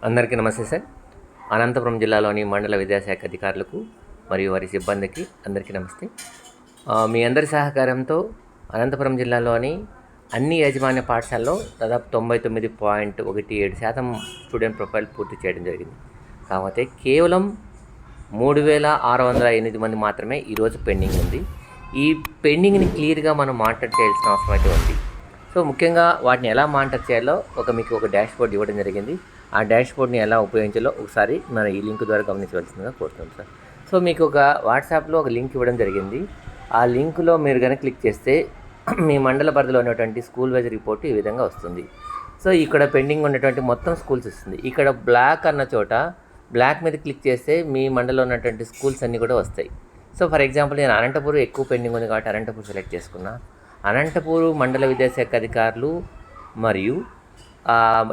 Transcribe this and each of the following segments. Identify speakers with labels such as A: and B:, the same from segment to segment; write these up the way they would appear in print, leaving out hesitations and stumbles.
A: అందరికీ నమస్తే సార్. అనంతపురం జిల్లాలోని మండల విద్యాశాఖ అధికారులకు మరియు వారి సిబ్బందికి అందరికీ నమస్తే. మీ అందరి సహకారంతో అనంతపురం జిల్లాలోని అన్ని యాజమాన్య పాఠశాలలో దాదాపు 99.17% స్టూడెంట్ ప్రొఫైల్ పూర్తి చేయడం జరిగింది. కాకపోతే కేవలం 3608 మంది మాత్రమే ఈరోజు పెండింగ్ ఉంది. ఈ పెండింగ్ని క్లియర్గా మనం మానిటర్ చేయాల్సిన అవసరం అయితే ఉంది. సో ముఖ్యంగా వాటిని ఎలా మానిటర్ చేయాలో మీకు ఒక డాష్ బోర్డ్ ఇవ్వడం జరిగింది. ఆ డాష్ బోర్డ్ని ఎలా ఉపయోగించాలో ఒకసారి మన ఈ లింక్ ద్వారా గమనించవలసిందిగా కోరుతున్నాం సార్. సో మీకు ఒక వాట్సాప్లో ఒక లింక్ ఇవ్వడం జరిగింది. ఆ లింక్లో మీరు కనుక క్లిక్ చేస్తే మీ మండల పరిధిలో ఉన్నటువంటి స్కూల్ వైజ్ రిపోర్ట్ ఈ విధంగా వస్తుంది. సో ఇక్కడ పెండింగ్ ఉన్నటువంటి మొత్తం స్కూల్స్ వస్తుంది. ఇక్కడ బ్లాక్ అన్న చోట బ్లాక్ మీద క్లిక్ చేస్తే మీ మండలంలో ఉన్నటువంటి స్కూల్స్ అన్నీ కూడా వస్తాయి. సో ఫర్ ఎగ్జాంపుల్ నేను అనంతపూర్ ఎక్కువ పెండింగ్ ఉంది కాబట్టి అనంతపూర్ సెలెక్ట్ చేసుకున్నా. అనంతపూర్ మండల విద్యాశాఖ అధికారులు మరియు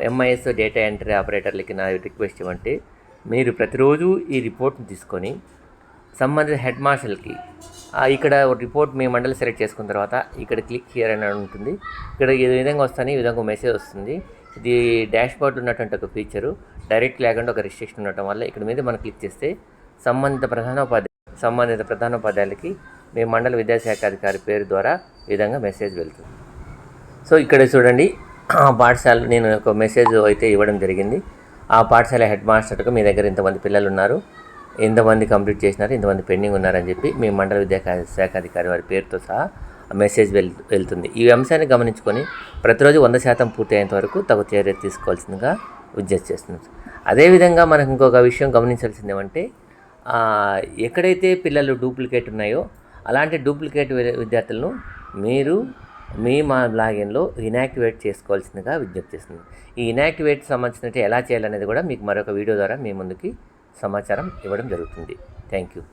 A: ఎంఐఎస్ డేటా ఎంట్రీ ఆపరేటర్లకి నా రిక్వెస్ట్ ఏమంటే మీరు ప్రతిరోజు ఈ రిపోర్ట్ని తీసుకొని సంబంధిత హెడ్ మాస్టర్లకి ఇక్కడ రిపోర్ట్ మీ మండలి సెలెక్ట్ చేసుకున్న తర్వాత ఇక్కడ క్లిక్ హియర్ అని ఉంటుంది. ఇక్కడ ఈ విధంగా వస్తుంది, ఈ విధంగా మెసేజ్ వస్తుంది. ఇది డాష్ బోర్డ్ ఉన్నటువంటి ఒక ఫీచరు, డైరెక్ట్ లేకుండా ఒక రిస్ట్రిక్షన్ ఉండటం వల్ల ఇక్కడ మీద మనం క్లిక్ చేస్తే సంబంధిత ప్రధానోపాధ్యాయులకి మీ మండల విద్యాశాఖ అధికారి పేరు ద్వారా ఈ విధంగా మెసేజ్ వెళ్తుంది. సో ఇక్కడ చూడండి, ఆ పాఠశాల నేను ఒక మెసేజ్ అయితే ఇవ్వడం జరిగింది. ఆ పాఠశాల హెడ్ మాస్టర్కు మీ దగ్గర ఇంతమంది పిల్లలు ఉన్నారు, ఎంతమంది కంప్లీట్ చేసినారు, ఇంతమంది పెండింగ్ ఉన్నారని చెప్పి మీ మండల విద్యాశాఖ అధికారి వారి పేరుతో సహా మెసేజ్ వెళ్తుంది. ఈ అంశాన్ని గమనించుకొని ప్రతిరోజు 100% పూర్తి అయ్యేంత వరకు తగు చర్య తీసుకోవాల్సిందిగా విజ్ఞప్తి చేస్తున్నాం. అదేవిధంగా మనకు ఇంకొక విషయం గమనించాల్సింది ఏమంటే ఎక్కడైతే పిల్లలు డూప్లికేట్ ఉన్నాయో అలాంటి డూప్లికేట్ విద్యార్థులను మీరు మా లాగిన్లో ఇన్యాక్టివేట్ చేసుకోవాల్సిందిగా విజ్ఞప్తి చేస్తుంది. ఈ ఇన్యాక్టివేట్ సంబంధించినట్టు ఎలా చేయాలనేది కూడా మీకు మరొక వీడియో ద్వారా మీ ముందుకి సమాచారం ఇవ్వడం జరుగుతుంది. Thank you.